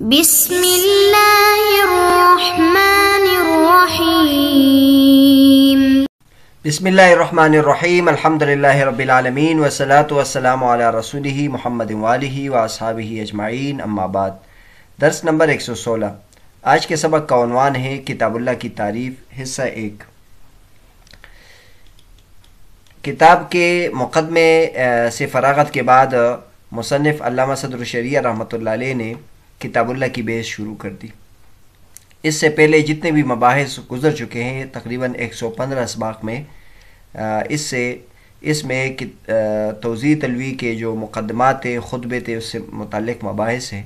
بسم اللہ الرحمن الرحیم بسم اللہ الرحمن الرحیم الحمدللہ رب العالمین والصلاة والسلام علی رسولہ محمد وآلہ واصحابہ اجمعین اما بعد۔ درس نمبر 116۔ آج کے سبق کا عنوان ہے کتاب اللہ کی تعریف، حصہ 1۔ کتاب کے مقدمے سے فراغت کے بعد مصنف علامہ صدر الشریعہ رحمۃ اللہ علیہ نے کتاب اللہ کی بحث شروع کر دی۔ اس سے پہلے جتنے بھی مباحث گزر چکے ہیں تقریباً 115 اسباق میں، اس میں توضیح تلوی کے جو مقدمات تھے، خطبے تھے، اس سے متعلق مباحث ہیں،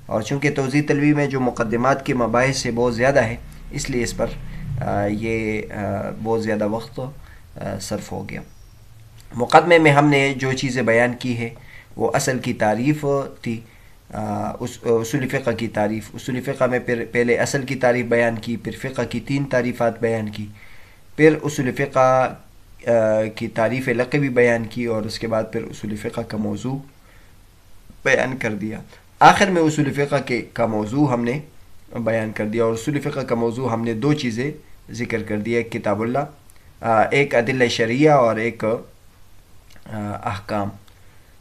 اور چونکہ توضیح تلوی میں جو مقدمات کے مباحث سے بہت زیادہ ہے، اس لیے اس پر یہ بہت زیادہ وقت صرف ہو گیا۔ مقدمے میں ہم نے جو چیزیں بیان کی ہے وہ اصل کی تعریف تھی، اصول فقہ کی تعریف۔ اصول فقہ میں پہلے اصل کی تعریف بیان کی، پھر فقہ کی 3 تعریفات بیان کی، پھر اصول فقہ کی تعریف لقبی بیان کی، اور اس کے بعد پھر اصول فقہ کا موضوع بیان کر دیا۔ آخر میں اصول فقہ کا موضوع ہم نے بیان کر دیا، اور اصول فقہ کا موضوع ہم نے 2 چیزیں ذکر کر دیا، ایک کتاب اللہ، ایک ادلہ شرعیہ اور ایک احکام۔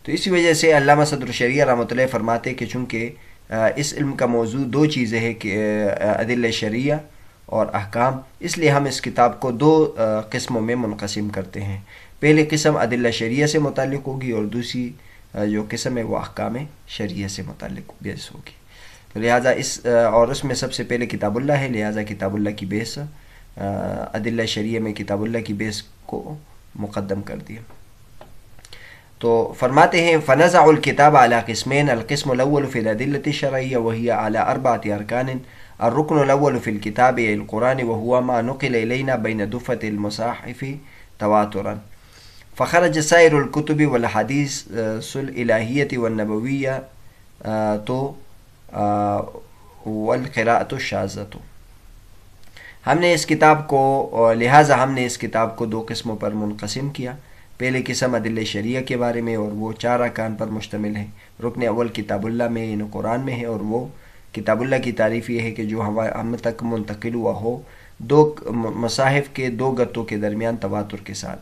تو اسی وجہ سے علامہ صدر الشریعہ رحمۃ اللہ فرماتے کہ چونکہ اس علم کا موضوع 2 چیزیں ہیں کہ ادلہ شرعیہ اور احکام، اس لیے ہم اس کتاب کو 2 قسموں میں منقسم کرتے ہیں۔ پہلی قسم ادلہ شرعیہ سے متعلق ہوگی، اور دوسری جو قسم ہے وہ احکام شرعیہ سے متعلق بحث ہوگی۔ تو لہٰذا اور اس میں سب سے پہلے کتاب اللہ ہے، لہٰذا کتاب اللہ کی بحث، ادلہ شرعیہ میں کتاب اللہ کی بحث کو مقدم کر دیا۔ تو فرماتے ہیں فنزع الكتاب على قسمين، القسم الاول في الادلة الشرعية وهي على 4 اركان، الركن الاول في الكتاب القرآن وهو ما نقل الينا بين دفة المصاحف تواترا، فخرج سائر الكتب والحديث الالهية والنبوية والقراءة الشاذة۔ ہم نے اس کتاب کو لہٰذا ہم نے اس کتاب کو 2 قسموں پر منقسم کیا۔ پہلے قسم ادلہ شرعیہ کے بارے میں، اور وہ 4 ارکان پر مشتمل ہے۔ رکن اول کتاب اللہ میں یعنی قرآن میں ہے، اور وہ کتاب اللہ کی تعریف یہ ہے کہ جو ہم تک منتقل ہوا ہو 2 مصاحف کے 2 گتوں کے درمیان تواتر کے ساتھ۔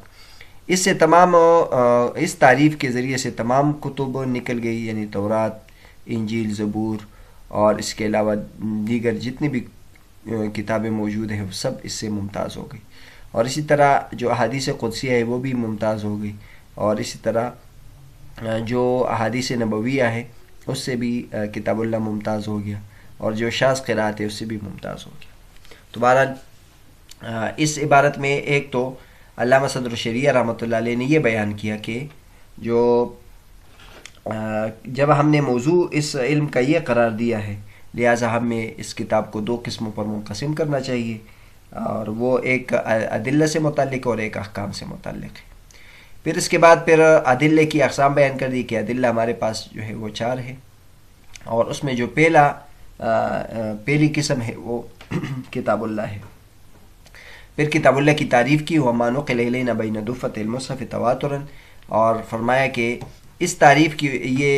اس تعریف کے ذریعے سے تمام کتب نکل گئی، یعنی تورات، انجیل، زبور، اور اس کے علاوہ دیگر جتنی بھی کتابیں موجود ہیں وہ سب اس سے ممتاز ہو گئی، اور اسی طرح جو احادیث قدسیہ ہے وہ بھی ممتاز ہو گئی، اور اسی طرح جو احادیث نبویہ ہے اس سے بھی کتاب اللہ ممتاز ہو گیا، اور جو شاذ قرات ہے اس سے بھی ممتاز ہو گیا۔ تو بہرحال اس عبارت میں ایک تو علامہ صدر الشریعہ رحمۃ اللہ علیہ نے یہ بیان کیا کہ جب ہم نے موضوع اس علم کا یہ قرار دیا ہے، لہٰذا ہمیں اس کتاب کو 2 قسموں پر منقسم کرنا چاہیے، اور وہ ایک ادلہ سے متعلق اور ایک احکام سے متعلق ہے۔ پھر اس کے بعد پھر ادلہ کی اقسام بیان کر دی کہ ادلہ ہمارے پاس جو ہے وہ 4 ہے، اور اس میں جو پہلی قسم ہے وہ کتاب اللہ ہے۔ پھر کتاب اللہ کی تعریف کی، وَمَا نُقِلَ إِلَيْنَا بَيْنَ دُفَّةِ الْمُصْحَفِ تَوَاتُرًا، اور فرمایا کہ اس تعریف کی یہ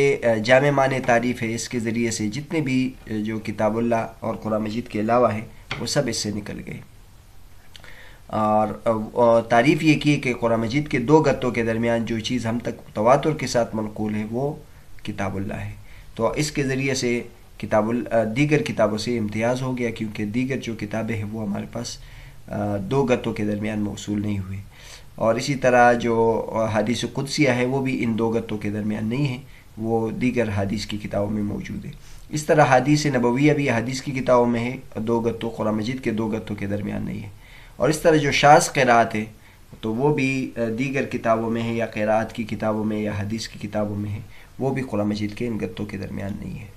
جامع معنی تعریف ہے، اس کے ذریعے سے جتنے بھی جو کتاب اللہ اور قرآن مجید کے علاوہ ہے وہ سب اس سے نکل گئے، اور تعریف یہ کی کہ قرآن مجید کے 2 گتوں کے درمیان جو چیز ہم تک تواتر کے ساتھ منقول ہے وہ کتاب اللہ ہے۔ تو اس کے ذریعے سے دیگر کتابوں سے امتیاز ہو گیا، کیونکہ دیگر جو کتابیں ہیں وہ ہمارے پاس 2 گتوں کے درمیان موصول نہیں ہوئے، اور اسی طرح جو حدیث قدسیہ ہے وہ بھی ان 2 گتوں کے درمیان نہیں ہے، وہ دیگر حدیث کی کتابوں میں موجود ہے۔ اس طرح حدیث نبویہ بھی حدیث کی کتابوں میں ہے، 2 گتوں، قرآن مجید کے 2 گتوں کے درمیان نہیں ہے، اور اس طرح جو شاذ قرات ہے تو وہ بھی دیگر کتابوں میں ہے، یا قرات کی کتابوں میں یا حدیث کی کتابوں میں ہے، وہ بھی قرآن مجید کے ان گتوں کے درمیان نہیں ہے۔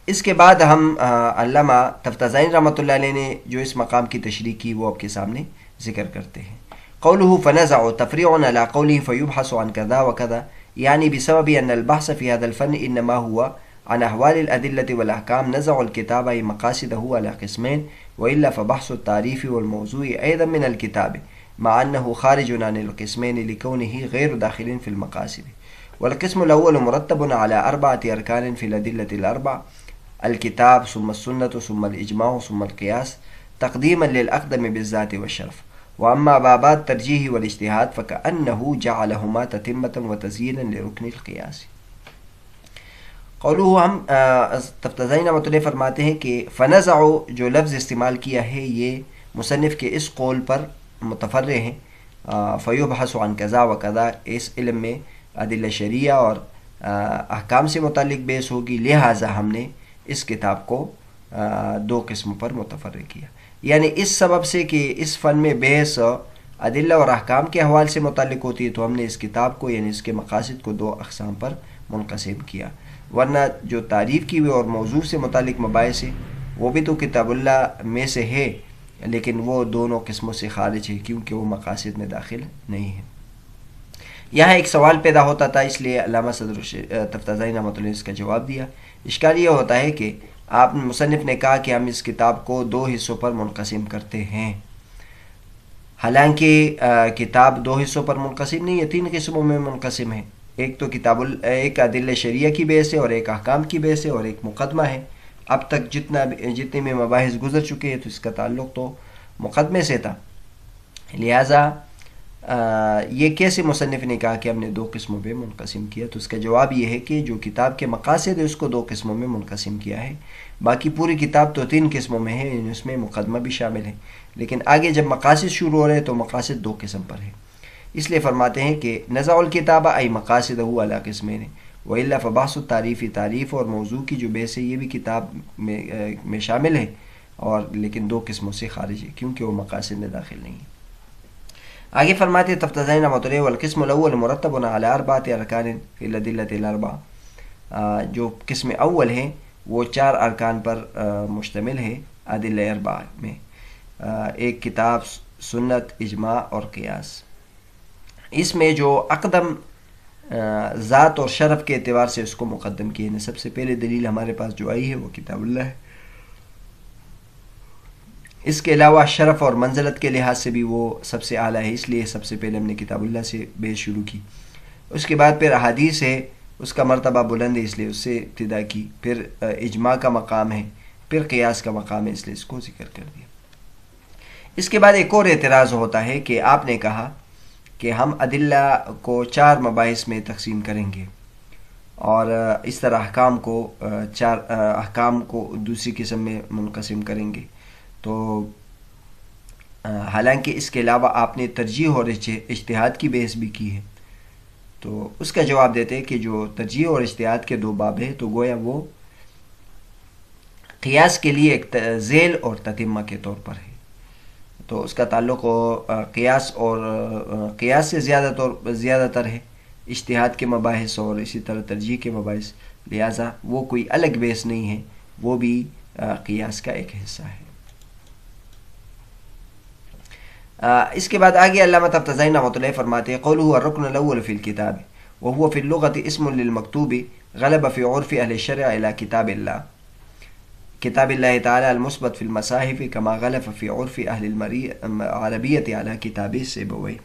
اس کے بعد ہم علامہ تفتازانی رحمۃ اللہ علیہ نے جو اس مقام کی تشریح کی وہ آپ کے سامنے ذکر کرتے ہیں۔ قوله فنزع تفريع على قوله فيبحث عن كذا وكذا، يعني بسبب أن البحث في هذا الفن إنما هو عن أحوال الأدلة والأحكام نزع الكتاب أي مقاصده على قسمين، وإلا فبحث التعريف والموضوع أيضا من الكتاب، مع أنه خارج عن القسمين لكونه غير داخل في المقاصد، والقسم الأول مرتب على 4 أركان في الأدلة الأربع: الكتاب ثم السنة ثم الإجماع ثم القياس، تقديما للأقدم بالذات والشرف. وأما بابات الترجيح والاجتهاد فكأنه جعلهما تتمة وتزيينا لركن القياس. قولو ہم تفتزین مطلع فرماتے ہیں کہ فنزعو جو لفظ استعمال کیا ہے یہ مصنف کے اس قول پر متفرع ہیں، فیبحث عن قضا و قضا، اس علم میں ادلہ شریعہ اور احکام سے متعلق بحث ہوگی، لہٰذا ہم نے اس کتاب کو 2 قسموں پر متفرع کیا. یعنی اس سبب سے کہ اس فن میں بحث ادلہ اور احکام کے حوالے سے متعلق ہوتی ہے تو ہم نے اس کتاب کو یعنی اس کے مقاصد کو 2 اقسام پر منقسم کیا، ورنہ جو تعریف کی ہوئی اور موضوع سے متعلق مباحث ہے وہ بھی تو کتاب اللہ میں سے ہے، لیکن وہ دونوں قسموں سے خارج ہے کیونکہ وہ مقاصد میں داخل نہیں ہے. یہاں ایک سوال پیدا ہوتا تھا، اس لیے علامہ صدر تفتازی رحمۃ اللہ نے اس کا جواب دیا. اشکال یہ ہوتا ہے کہ آپ مصنف نے کہا کہ ہم اس کتاب کو 2 حصوں پر منقسم کرتے ہیں، حالانکہ کتاب 2 حصوں پر منقسم نہیں ہے، 3 قسموں میں منقسم ہے. ایک تو ایک ادلہ شریعہ کی بحث ہے اور ایک احکام کی بحث ہے اور ایک مقدمہ ہے. اب تک جتنے میں مباحث گزر چکے ہیں تو اس کا تعلق تو مقدمے سے تھا، لہٰذا یہ کیسے مصنف نے کہا کہ ہم نے 2 قسموں پہ منقسم کیا؟ تو اس کا جواب یہ ہے کہ جو کتاب کے مقاصد ہے اس کو 2 قسموں میں منقسم کیا ہے، باقی پوری کتاب تو 3 قسموں میں ہے، یعنی اس میں مقدمہ بھی شامل ہے، لیکن آگے جب مقاصد شروع ہو رہے تو مقاصد 2 قسم پر ہے. اس لیے فرماتے ہیں کہ نزع الکتاب ای مقاصدہ علی قسمین، والا فبحث التعریف، تعریف اور موضوع کی جو بحث ہے یہ بھی کتاب میں شامل ہے، اور لیکن 2 قسموں سے خارج ہے کیونکہ وہ مقاصد میں داخل نہیں ہے. آگے فرماتے ہیں تفتزین مطلع والقسم الاول مرتب علی 4 ارکان فی الادلۃ الاربع، جو قسم اول ہے وہ 4 ارکان پر مشتمل ہے ادلہ 4 میں، ایک کتاب، سنت، اجماع اور قیاس. اس میں جو اقدم ذات اور شرف کے اعتبار سے اس کو مقدم کیے ہیں، سب سے پہلے دلیل ہمارے پاس جو آئی ہے وہ کتاب اللہ ہے. اس کے علاوہ شرف اور منزلت کے لحاظ سے بھی وہ سب سے اعلیٰ ہے، اس لیے سب سے پہلے ہم نے کتاب اللہ سے بحث شروع کی. اس کے بعد پھر احادیث ہے، اس کا مرتبہ بلند ہے اس لیے اس سے ابتدا کی، پھر اجماع کا مقام ہے، پھر قیاس کا مقام ہے اس لیے اس کو ذکر کر دیا. اس کے بعد ایک اور اعتراض ہوتا ہے کہ آپ نے کہا کہ ہم ادلہ کو 4 مباحث میں تقسیم کریں گے اور اس طرح احکام کو دوسری قسم میں منقسم کریں گے. تو حالانکہ اس کے علاوہ آپ نے ترجیح اور اجتہاد کی بحث بھی کی ہے، تو اس کا جواب دیتے ہیں کہ جو ترجیح اور اجتہاد کے 2 باب ہیں تو گویا وہ قیاس کے لیے ایک ذیل اور تتمہ کے طور پر ہے، تو اس کا تعلق قیاس سے زیادہ تر ہے، اجتہاد کے مباحث اور اسی طرح ترجیح کے مباحث، لہٰذا وہ کوئی الگ بحث نہیں ہے، وہ بھی قیاس کا ایک حصہ ہے. اس کے بعد آگے علامہ تفتزی رحمۃ اللہ فرماتے ہیں قولہ الرکن الاول فی الکتاب وهو فی اللغۃ اسم للمکتوب غلب فی عرف اہل الشرع الی کتاب اللہ تعالی المثبت فی المصاحف کما غلب فی عرف اہل العربیۃ علی کتاب سیبویہ.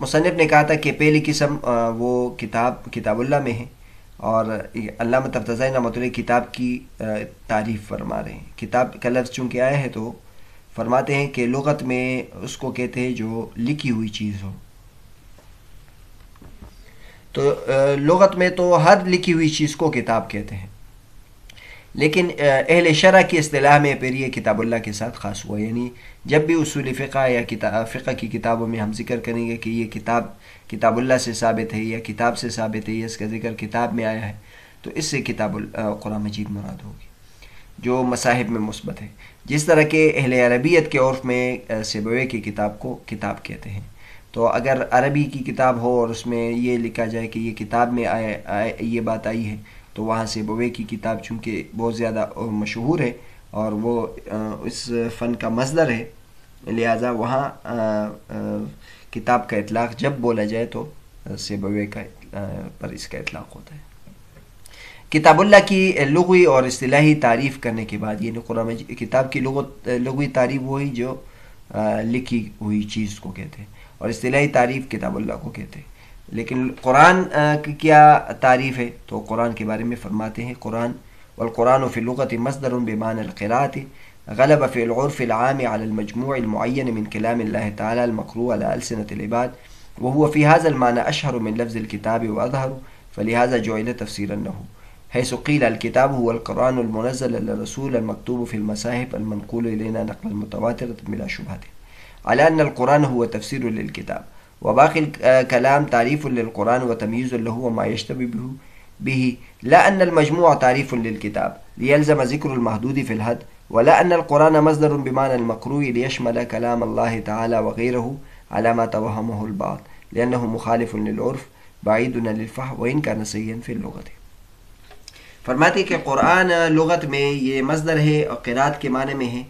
مصنف نے کہا تھا کہ پہلی قسم وہ کتاب اللہ میں ہے، اور علامہ تفتزی رحمۃ اللہ کتاب کی تعریف فرما رہے ہیں. کتاب کا لفظ چونکہ آیا ہے تو فرماتے ہیں کہ لغت میں اس کو کہتے ہیں جو لکھی ہوئی چیز ہو، تو لغت میں تو ہر لکھی ہوئی چیز کو کتاب کہتے ہیں، لیکن اہل شرع کی اصطلاح میں پھر یہ کتاب اللہ کے ساتھ خاص ہوا. یعنی جب بھی اصول فقہ یا فقہ کی کتابوں میں ہم ذکر کریں گے کہ یہ کتاب اللہ سے ثابت ہے یا کتاب سے ثابت ہے یا اس کا ذکر کتاب میں آیا ہے تو اس سے کتاب قرآن مجید مراد ہوگی جو مصاحب میں مثبت ہے. جس طرح کہ اہل عربیت کے عرف میں سیبویہ کی کتاب کو کتاب کہتے ہیں، تو اگر عربی کی کتاب ہو اور اس میں یہ لکھا جائے کہ یہ کتاب میں یہ بات آئی ہے تو وہاں سیبویہ کی کتاب چونکہ بہت زیادہ مشہور ہے اور وہ اس فن کا مصدر ہے، لہذا وہاں کتاب کا اطلاق جب بولا جائے تو سیبویہ پر اس کا اطلاق ہوتا ہے. کتاب اللہ کی لغوی اور اصطلاحی تعریف کرنے کے بعد یعنی قرآن کتاب کی لغوی تعریف وہی جو لکھی ہوئی چیز کو کہتے ہیں، اور اصطلاحی تعریف کتاب اللہ کو کہتے ہیں. لیکن قرآن کی کیا تعریف ہے؟ تو قرآن کے بارے میں فرماتے ہیں قرآن والقرآن فی اللغة مصدر بمعنى القراءة غلب في العرف العام على المجموع المعين من كلام الله تعالى المقروء على ألسنة العباد وهو في هذا المعنى أشهر من لفظ الكتاب وأظهر فلهذا جعل تفسيرا له حيث قيل الكتاب هو القرآن المنزل للرسول المكتوب في المصاحف المنقول إلينا نقلا متواترا بلا شبهة على أن القرآن هو تفسير للكتاب وباقي الكلام تعريف للقرآن وتمييز له وما يشتبه به لا أن المجموع تعريف للكتاب ليلزم ذكر المحدود في الحد ولا أن القرآن مصدر بمعنى المقروء ليشمل كلام الله تعالى وغيره على ما توهمه البعض لأنه مخالف للعرف بعيد للفهم وإن كان صحيحا في اللغة. فرماتے کہ قرآن لغت میں یہ مصدر ہے اور قرات کے معنی میں ہے.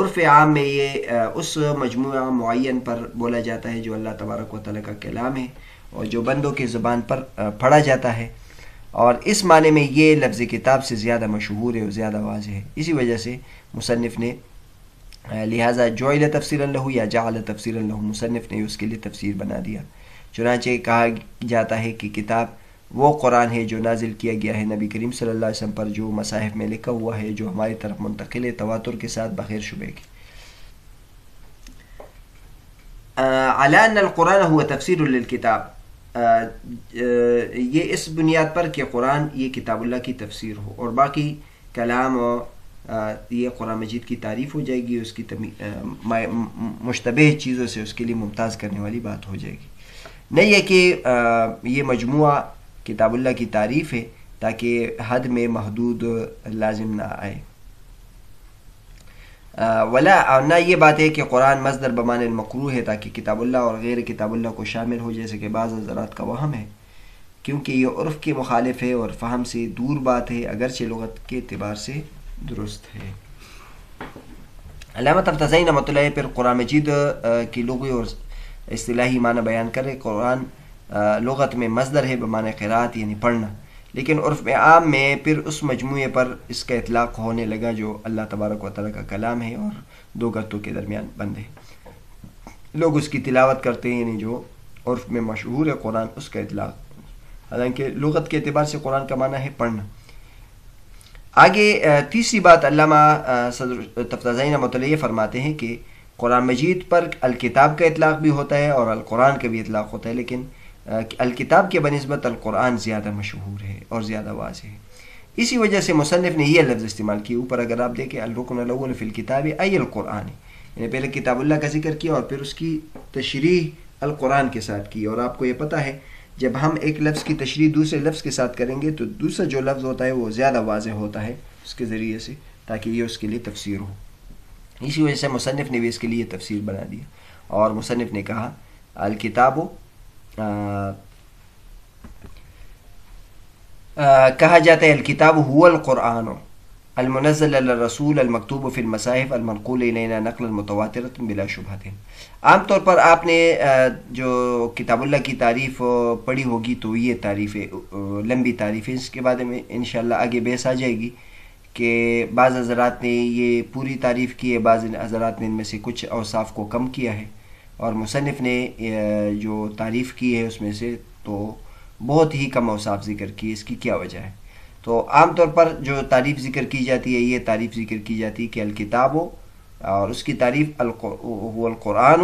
عرف عام میں یہ اس مجموعہ معین پر بولا جاتا ہے جو اللہ تبارک و تعالیٰ کا کلام ہے اور جو بندوں کی زبان پر پڑھا جاتا ہے، اور اس معنی میں یہ لفظ کتاب سے زیادہ مشہور ہے اور زیادہ واضح ہے. اسی وجہ سے مصنف نے لہٰذا جعل تفسیرا لہ یا جعل تفسیرا لہ، مصنف نے اس کے لیے تفسیر بنا دیا. چنانچہ کہا جاتا ہے کہ کتاب وہ قرآن ہے جو نازل کیا گیا ہے نبی کریم صلی اللہ علیہ وسلم پر، جو مصاحف میں لکھا ہوا ہے، جو ہماری طرف منتقل ہے تواتر کے ساتھ بغیر شبہ کے. علی ان القرآن هو تفسیر للکتاب، یہ اس بنیاد پر کہ قرآن یہ کتاب اللہ کی تفسیر ہو اور باقی کلام یہ قرآن مجید کی تعریف ہو جائے گی، اس کی مشتبہ چیزوں سے اس کے لیے ممتاز کرنے والی بات ہو جائے گی. نہیں ہے کہ یہ مجموعہ کتاب اللہ کی تعریف ہے تاکہ حد میں محدود لازم نہ آئے. ولا اور نہ یہ بات ہے کہ قرآن مصدر بمعنی المقروء ہے تاکہ کتاب اللہ اور غیر کتاب اللہ کو شامل ہو، جیسے کہ بعض حضرات کا وہم ہے، کیونکہ یہ عرف کے مخالف ہے اور فہم سے دور بات ہے، اگرچہ لغت کے اعتبار سے درست ہے. علامہ تفتزانی رحمۃ اللہ پر قرآن مجید کی لغوی اور اصطلاحی معنی بیان کرے. قرآن لغت میں مصدر ہے بمعنی قرات یعنی پڑھنا، لیکن عرف عام میں پھر اس مجموعے پر اس کا اطلاق ہونے لگا جو اللہ تبارک و تعالیٰ کا کلام ہے اور دو گتوں کے درمیان بند ہے. لوگ اس کی تلاوت کرتے ہیں، یعنی جو عرف میں مشہور ہے قرآن، اس کا اطلاق، حالانکہ لغت کے اعتبار سے قرآن کا معنی ہے پڑھنا. آگے تیسری بات علامہ صدر تفتزانی رحمۃ اللہ فرماتے ہیں کہ قرآن مجید پر الکتاب کا اطلاق بھی ہوتا ہے اور القرآن کا بھی اطلاق ہوتا ہے، لیکن الکتاب کے بنسبت القرآن زیادہ مشہور ہے اور زیادہ واضح ہے. اسی وجہ سے مصنف نے یہ لفظ استعمال کیا. اوپر اگر آپ دیکھیں الرکن الاول فی الکتاب ای القرآن، یعنی پہلے کتاب اللہ کا ذکر کیا اور پھر اس کی تشریح القرآن کے ساتھ کی. اور آپ کو یہ پتہ ہے جب ہم ایک لفظ کی تشریح دوسرے لفظ کے ساتھ کریں گے تو دوسرا جو لفظ ہوتا ہے وہ زیادہ واضح ہوتا ہے اس کے ذریعے سے، تاکہ یہ اس کے لیے تفسیر ہو. اسی وجہ سے مصنف نے بھی اس کے لیے تفسیر بنا دیا اور مصنف نے کہا الکتاب کہا جاتا ہے الکتاب هو القرآن المنزل علی الرسول المکتوب فی المصاحف المنقول الینا نقلا متواترا بلا شبہۃ. عام طور پر آپ نے جو کتاب اللہ کی تعریف پڑھی ہوگی تو یہ تعریف ہے، لمبی تعریف ہے. اس کے بعد میں انشاءاللہ آگے بحث آ جائے گی کہ بعض حضرات نے یہ پوری تعریف کی ہے، بعض حضرات نے ان میں سے کچھ اوصاف کو کم کیا ہے، اور مصنف نے جو تعریف کی ہے اس میں سے تو بہت ہی کم اوصاف ذکر کی. اس کی کیا وجہ ہے؟ تو عام طور پر جو تعریف ذکر کی جاتی ہے یہ تعریف ذکر کی جاتی ہے کہ الکتاب، اور اس کی تعریف هو القرآن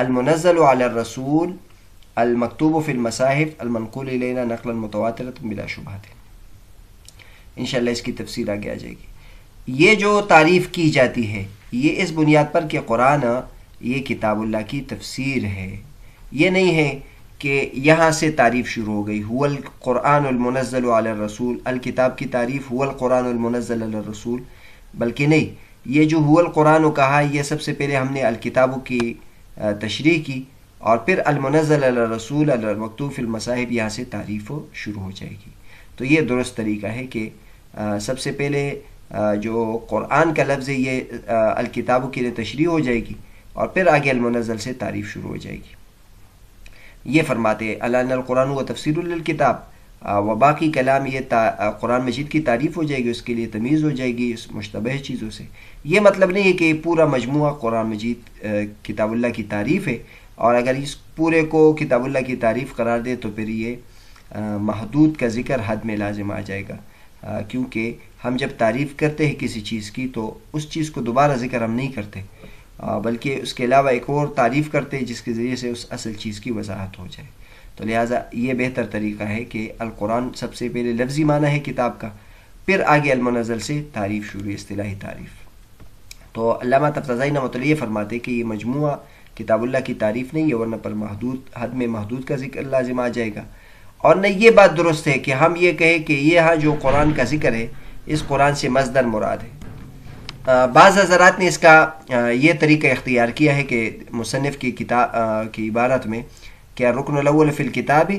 المنزل علی الرسول المکتوب فی المصاحف المنقول الینا نقلا متواترا بلا شبہۃ. انشاءاللہ اس کی تفسیر آگے آ جائے گی. یہ جو تعریف کی جاتی ہے یہ اس بنیاد پر کہ قرآن یہ کتاب اللہ کی تفسیر ہے. یہ نہیں ہے کہ یہاں سے تعریف شروع ہو گئی هو القرآن المنزل علی الرسول، الکتاب کی تعریف هو القرآن المنزل علی الرسول، بلکہ نہیں، یہ جو هو القرآن کہا یہ سب سے پہلے ہم نے الکتاب کی تشریح کی اور پھر المنزل علی الرسول المکتوب فی المصاحف یہاں سے تعریف شروع ہو جائے گی. تو یہ درست طریقہ ہے کہ سب سے پہلے جو قرآن کا لفظ ہے یہ الکتاب کے لیے تشریح ہو جائے گی اور پھر آگے المنزل سے تعریف شروع ہو جائے گی. یہ فرماتے ہیں الان القرآن و تفسیر للکتاب، و باقی کلام یہ قرآن مجید کی تعریف ہو جائے گی، اس کے لیے تمیز ہو جائے گی اس مشتبہ چیزوں سے. یہ مطلب نہیں ہے کہ پورا مجموعہ قرآن مجید کتاب اللہ کی تعریف ہے، اور اگر اس پورے کو کتاب اللہ کی تعریف قرار دے تو پھر یہ محدود کا ذکر حد میں لازم آ جائے گا، کیونکہ ہم جب تعریف کرتے ہیں کسی چیز کی تو اس چیز کو دوبارہ ذکر ہم نہیں کرتے، بلکہ اس کے علاوہ ایک اور تعریف کرتے ہیں جس کے ذریعے سے اس اصل چیز کی وضاحت ہو جائے. تو لہٰذا یہ بہتر طریقہ ہے کہ القرآن سب سے پہلے لفظی معنی ہے کتاب کا، پھر آگے المنزل سے تعریف شروع، اصطلاحی تعریف. تو علامہ تفتازانی رحمۃ اللہ یہ فرماتے کہ یہ مجموعہ کتاب اللہ کی تعریف نہیں ہے، ورنہ پر محدود حد میں محدود کا ذکر لازم آ جائے گا. اور نہ یہ بات درست ہے کہ ہم یہ کہیں کہ یہ ہاں جو قرآن کا ذکر ہے اس قرآن سے مصدر مراد ہے. بعض حضرات نے اس کا یہ طریقہ اختیار کیا ہے کہ مصنف کی کتاب کی عبارت میں کہ رکن الاول فی الکتاب،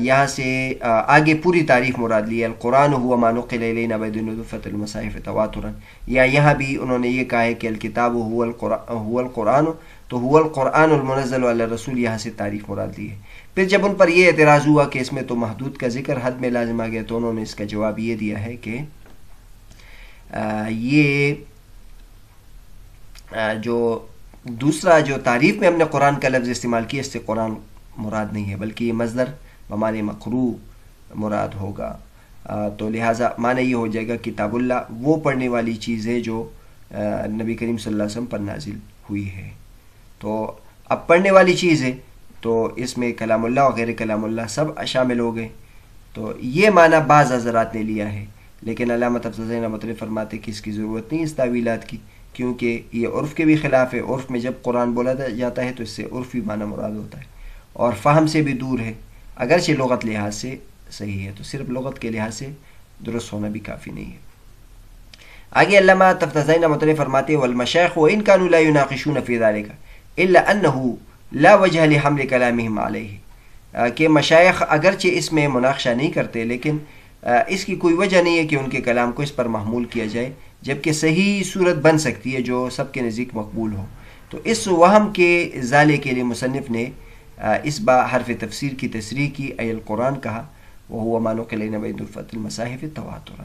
یہاں سے آگے پوری تعریف مراد لی ہے، القرآن هو ما نقل الینا بعد نزول المصاحف تواترا، یا یہاں بھی انہوں نے یہ کہا ہے کہ الکتاب هو القرآن، تو هو القرآن المنزل علی الرسول، یہاں سے تعریف مراد لی ہے. پھر جب ان پر یہ اعتراض ہوا کہ اس میں تو محدود کا ذکر حد میں لازم آ گیا، تو انہوں نے اس کا جواب یہ دیا ہے کہ یہ جو دوسرا جو تعریف میں ہم نے قرآن کا لفظ استعمال کیا اس سے قرآن مراد نہیں ہے، بلکہ یہ مصدر بمعنی مقروء مراد ہوگا. تو لہٰذا معنی یہ ہو جائے گا کتاب اللہ وہ پڑھنے والی چیز ہے جو نبی کریم صلی اللہ علیہ وسلم پر نازل ہوئی ہے. تو اب پڑھنے والی چیز ہے تو اس میں کلام اللہ اور غیر کلام اللہ سب شامل ہو گئے. تو یہ معنی بعض حضرات نے لیا ہے، لیکن علامہ تفتازانی رحمۃ اللہ فرماتے کہ اس کی ضرورت نہیں اس تعویلات کی، کیونکہ یہ عرف کے بھی خلاف ہے. عرف میں جب قرآن بولا جاتا ہے تو اس سے عرفی معنی مراد ہوتا ہے اور فہم سے بھی دور ہے، اگرچہ لغت لحاظ سے صحیح ہے، تو صرف لغت کے لحاظ سے درست ہونا بھی کافی نہیں ہے. آگے علامہ تفتازانی رحمۃ اللہ فرماتے ہیں والمشایخ وان كانوا لا يناقشون في ذلك الا انه لا وجہ لحمل کلامهم علیہ، کہ مشایخ اگرچہ اس میں مناقشہ نہیں کرتے لیکن اس کی کوئی وجہ نہیں ہے کہ ان کے کلام کو اس پر محمول کیا جائے، جبکہ صحیح صورت بن سکتی ہے جو سب کے نزدیک مقبول ہو. تو اس وہم کے ازالے کے لیے مصنف نے اس با حرف تفسیر کی تصریح کی، ای القرآن کہا، وهو ما نقل الینا بعد نزول المصاحف تواترا.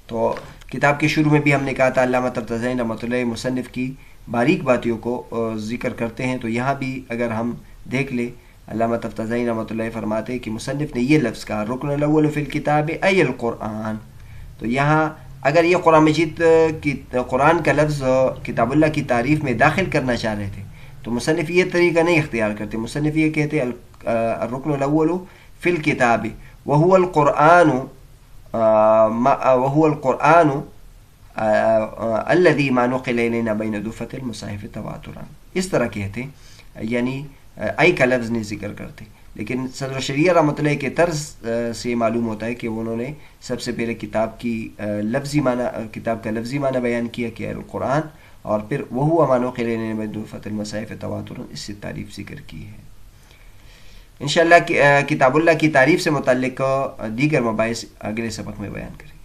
تو کتاب کے شروع میں بھی ہم نے کہا تھا علامہ تفتازانی رحمۃ اللہ مصنف کی باریک باتوں کو ذکر کرتے ہیں. تو یہاں بھی اگر ہم دیکھ لیں علامہ تفتازانی رحمۃ اللہ فرماتے ہیں کہ مصنف نے یہ لفظ کہا رکن الاول فی الکتاب ای القرآن. تو یہاں اگر یہ قرآن مجید کی قرآن کا لفظ کتاب اللہ کی تعریف میں داخل کرنا چاہ رہے تھے تو مصنف یہ طریقہ نہیں اختیار کرتے. مصنف یہ کہتے الرکن الاول فی الکتاب وهو القرآن الذي ما نقل الینا بین دفعۃ المصاحف تواترا. اس طرح کہتے یعنی ای کا لفظ نہیں ذکر کرتے، لیکن صدر شریعہ رحمۃ اللہ کے طرز سے معلوم ہوتا ہے کہ انہوں نے سب سے پہلے کتاب کا لفظی معنی بیان کیا کہ القرآن، اور پھر وہو ما نقل الینا بین دفعۃ المصاحف تواترا اس سے تعریف ذکر کی ہے. انشاءاللہ کتاب اللہ کی تعریف سے متعلق دیگر مباحث اگلے سبق میں بیان کریں.